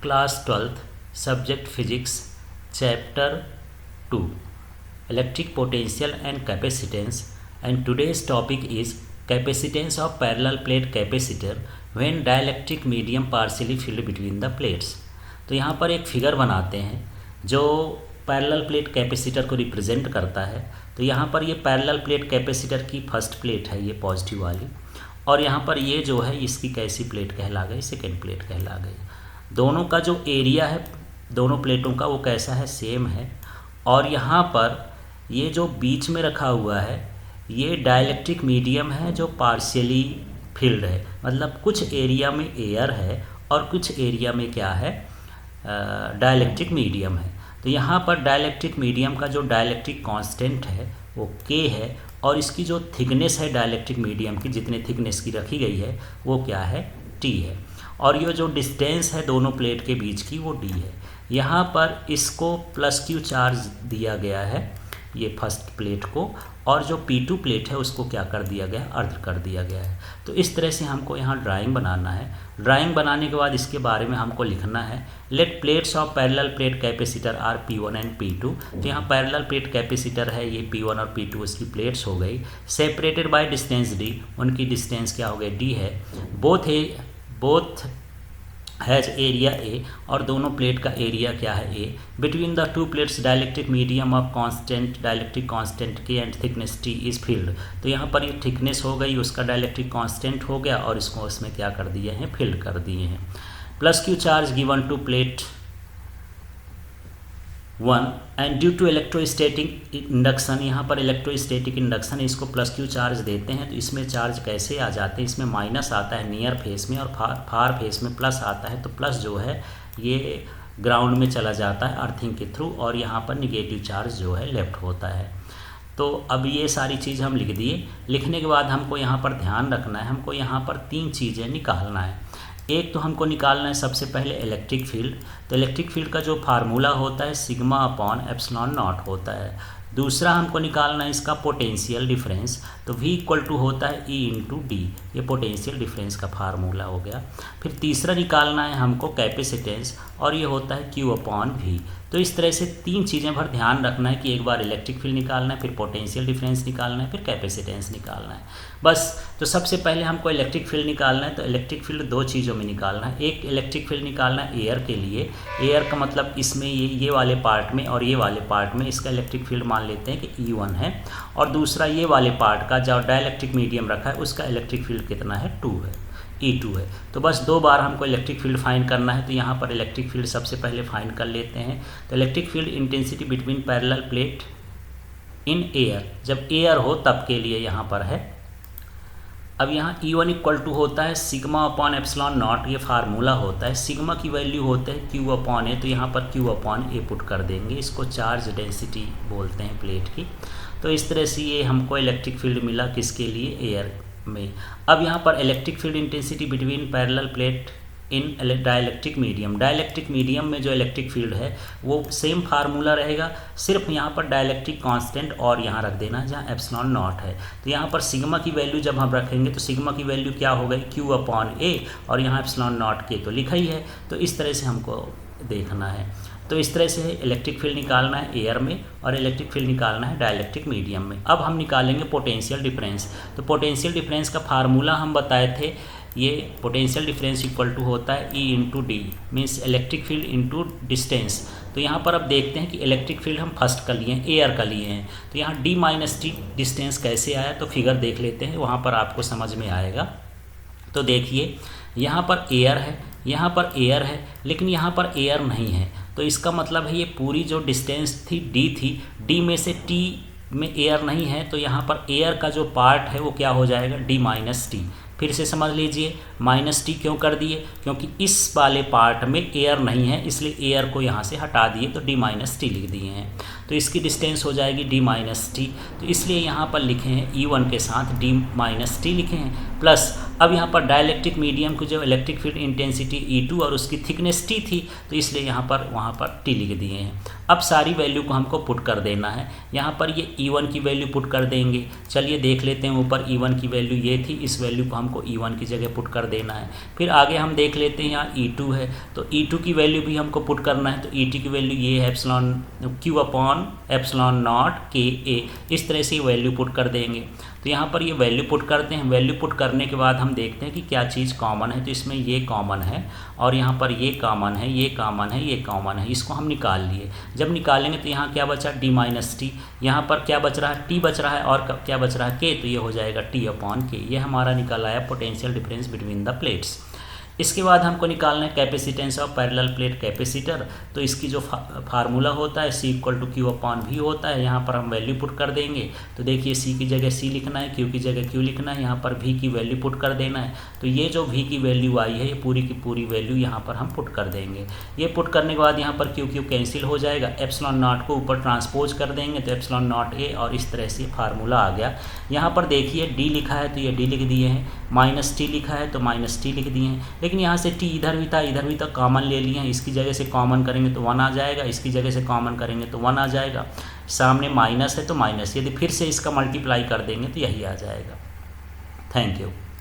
Class 12th, Subject Physics, Chapter 2, Electric Potential and Capacitance, and today's topic is capacitance of parallel plate capacitor when dielectric medium partially filled between the plates। तो यहाँ पर एक figure बनाते हैं जो parallel plate capacitor को represent करता है। तो यहाँ पर ये पैरेलल प्लेट कैपेसिटर की फर्स्ट प्लेट है, ये पॉजिटिव वाली, और यहाँ पर ये जो है इसकी कैसी प्लेट कहला गई, सेकेंड प्लेट कहला गई। दोनों का जो एरिया है दोनों प्लेटों का वो कैसा है, सेम है। और यहाँ पर ये जो बीच में रखा हुआ है ये डाइलेक्ट्रिक मीडियम है जो पार्शियली फिल्ड है, मतलब कुछ एरिया में एयर है और कुछ एरिया में क्या है, डाइलेक्ट्रिक मीडियम है। तो यहाँ पर डाइलेक्ट्रिक मीडियम का जो डाइलेक्ट्रिक कांस्टेंट है वो K है, और इसकी जो थिकनेस है डाइलेक्ट्रिक मीडियम की, जितने थिकनेस की रखी गई है वो क्या है, T है। और ये जो डिस्टेंस है दोनों प्लेट के बीच की वो D है। यहाँ पर इसको +Q चार्ज दिया गया है ये फर्स्ट प्लेट को, और जो P2 प्लेट है उसको क्या कर दिया गया, अर्ध कर दिया गया है। तो इस तरह से हमको यहाँ ड्राइंग बनाना है। ड्राइंग बनाने के बाद इसके बारे में हमको लिखना है, let plates of parallel plate capacitor are P1 and P2। तो यहाँ पैरेलल प्लेट कैपेसिटर है ये P1 और P2 उसकी प्लेट्स हो गई, सेपरेटेड बाय डिस्टेंस D, उनकी डिस्टेंस क्या हो गई, D है। बोथ हैज एरिया A, और दोनों प्लेट का एरिया क्या है, A। Between the two plates dielectric medium of constant dielectric constant K and thickness T is filled. तो यहाँ पर ये थिकनेस हो गई, उसका डाइलेक्ट्रिक कांस्टेंट हो गया, और इसको उसमें क्या कर दिए हैं, फिल्ड कर दिए हैं। +Q charge given to plate 1 and due to electrostatic induction, यहाँ पर इलेक्ट्रोस्टैटिक इंडक्शन इसको +Q चार्ज देते हैं। तो इसमें चार्ज कैसे आ जाते हैं, इसमें माइनस आता है नियर फेस में और फार फेस में प्लस आता है। तो प्लस जो है ये ग्राउंड में चला जाता है अर्थिंग के थ्रू, और यहाँ पर निगेटिव चार्ज जो है लेफ्ट होता है। तो अब ये सारी चीज़ हम लिख दिए। लिखने के बाद हमको यहाँ पर ध्यान रखना है, हमको यहाँ पर 3 चीज़ें निकालना है। एक तो हमको निकालना है सबसे पहले इलेक्ट्रिक फील्ड। तो इलेक्ट्रिक फील्ड का जो फार्मूला होता है σ/ε0 होता है। दूसरा हमको निकालना है इसका पोटेंशियल डिफरेंस, तो V = होता है E/D, ये पोटेंशियल डिफरेंस का फार्मूला हो गया। फिर तीसरा निकालना है हमको कैपेसिटेंस, और ये होता है Q/V। तो इस तरह से 3 चीज़ें पर ध्यान रखना है कि एक बार इलेक्ट्रिक फील्ड निकालना है, फिर पोटेंशियल डिफरेंस निकालना है, फिर कैपेसिटेंस निकालना है, बस। तो सबसे पहले हमको इलेक्ट्रिक फील्ड निकालना है। तो इलेक्ट्रिक फील्ड 2 चीज़ों में निकालना है। एक इलेक्ट्रिक फील्ड निकालना है एयर के लिए, एयर का मतलब इसमें ये वाले पार्ट में और ये वाले पार्ट में इसका इलेक्ट्रिक फील्ड मान लेते हैं कि E1 है, और दूसरा ये वाले पार्ट का जो डाइलेक्ट्रिक मीडियम रखा है उसका इलेक्ट्रिक फील्ड कितना है, 2 है, E2 है। तो बस 2 बार हमको इलेक्ट्रिक फील्ड फाइंड करना है। तो यहाँ पर इलेक्ट्रिक फील्ड सबसे पहले फाइंड कर लेते हैं। तो electric field intensity between parallel plate in air, जब एयर हो तब के लिए यहाँ पर है। अब यहाँ E1 = होता है σ/ε0, ये फार्मूला होता है। सिग्मा की वैल्यू होता है Q/A, तो यहाँ पर Q/A पुट कर देंगे। इसको चार्ज डेंसिटी बोलते हैं प्लेट की। तो इस तरह से ये हमको इलेक्ट्रिक फील्ड मिला किसके लिए, एयर में। अब यहाँ पर electric field intensity between parallel plate in dielectric medium, dielectric medium में जो इलेक्ट्रिक फील्ड है वो सेम फार्मूला रहेगा, सिर्फ यहाँ पर डाइलेक्ट्रिक कांस्टेंट और यहाँ रख देना जहाँ ε0 है। तो यहाँ पर सिग्मा की वैल्यू जब हम रखेंगे तो सिग्मा की वैल्यू क्या हो गई, Q/A, और यहाँ ε0 K तो लिखा ही है। तो इस तरह से हमको देखना है। तो इस तरह से इलेक्ट्रिक फील्ड निकालना है एयर में, और इलेक्ट्रिक फील्ड निकालना है डाइलेक्ट्रिक मीडियम में। अब हम निकालेंगे पोटेंशियल डिफरेंस। तो पोटेंशियल डिफरेंस का फार्मूला हम बताए थे, ये पोटेंशियल डिफरेंस = होता है E/D, means electric field into distance. तो यहाँ पर अब देखते हैं कि इलेक्ट्रिक फील्ड हम फर्स्ट का लिए हैं, एयर का लिए हैं। तो यहाँ D-T डिस्टेंस कैसे आया, तो फिगर देख लेते हैं, वहाँ पर आपको समझ में आएगा। तो देखिए यहाँ पर एयर है, यहाँ पर एयर है, लेकिन यहाँ पर एयर नहीं है। तो इसका मतलब है ये पूरी जो डिस्टेंस थी D थी, D में से T में एयर नहीं है, तो यहाँ पर एयर का जो पार्ट है वो क्या हो जाएगा, D-T। फिर से समझ लीजिए, -T क्यों कर दिए, क्योंकि इस वाले पार्ट में एयर नहीं है, इसलिए एयर को यहाँ से हटा दिए तो D-T लिख दिए हैं। तो इसकी डिस्टेंस हो जाएगी D-T। तो इसलिए यहाँ पर लिखे हैं E1 के साथ D-T लिखे हैं, प्लस अब यहाँ पर डाइलेक्ट्रिक मीडियम की जो इलेक्ट्रिक फील्ड इंटेंसिटी E2 और उसकी थिकनेस T थी, तो इसलिए यहाँ पर वहाँ पर T लिख दिए हैं। अब सारी वैल्यू को हमको पुट कर देना है। यहाँ पर ये E1 की वैल्यू पुट कर देंगे। चलिए देख लेते हैं, ऊपर E1 की वैल्यू ये थी, इस वैल्यू को हमको E1 की जगह पुट कर देना है। फिर आगे हम देख लेते हैं, यहाँ E2 है, तो E2 की वैल्यू भी हमको पुट करना है। तो E2 की वैल्यू ये है epsilon Q upon epsilon not KA, इस तरह से वैल्यू पुट कर देंगे। तो यहाँ पर ये वैल्यू पुट करते हैं। वैल्यू पुट करने के बाद हम देखते हैं कि क्या चीज़ कॉमन है। तो इसमें ये कॉमन है और यहाँ पर ये कॉमन है, ये कॉमन है, ये कॉमन है, इसको हम निकाल लिए। जब निकालेंगे तो यहाँ क्या बचा, D माइनस टी। यहाँ पर क्या बच रहा है, T बच रहा है, और क्या बच रहा है, K, तो ये हो जाएगा T अपॉन K। ये हमारा निकल आया potential difference between the plates. इसके बाद हमको निकालना है capacitance of parallel plate capacitor. तो इसकी जो फार्मूला होता है C equal to Q upon V होता है। यहाँ पर हम वैल्यू पुट कर देंगे। तो देखिए C की जगह C लिखना है, Q की जगह Q लिखना है, यहाँ पर V की वैल्यू पुट कर देना है। तो ये जो V की वैल्यू आई है, ये पूरी की पूरी वैल्यू यहाँ पर हम पुट कर देंगे। ये पुट करने के बाद यहाँ पर Q कैंसिल हो जाएगा, एप्सिलॉन नॉट को ऊपर ट्रांसपोज कर देंगे, तो एप्सिलॉन नॉट A, और इस तरह से फार्मूला आ गया। यहाँ पर देखिए D लिखा है तो ये D लिख दिए हैं, माइनस T लिखा है तो माइनस T लिख दिए हैं। लेकिन यहाँ से T इधर भी था, कॉमन ले लिए हैं। इसकी जगह से कॉमन करेंगे तो 1 आ जाएगा, इसकी जगह से कॉमन करेंगे तो 1 आ जाएगा। सामने माइनस है तो माइनस, यदि फिर से इसका मल्टीप्लाई कर देंगे तो यही आ जाएगा। Thank you.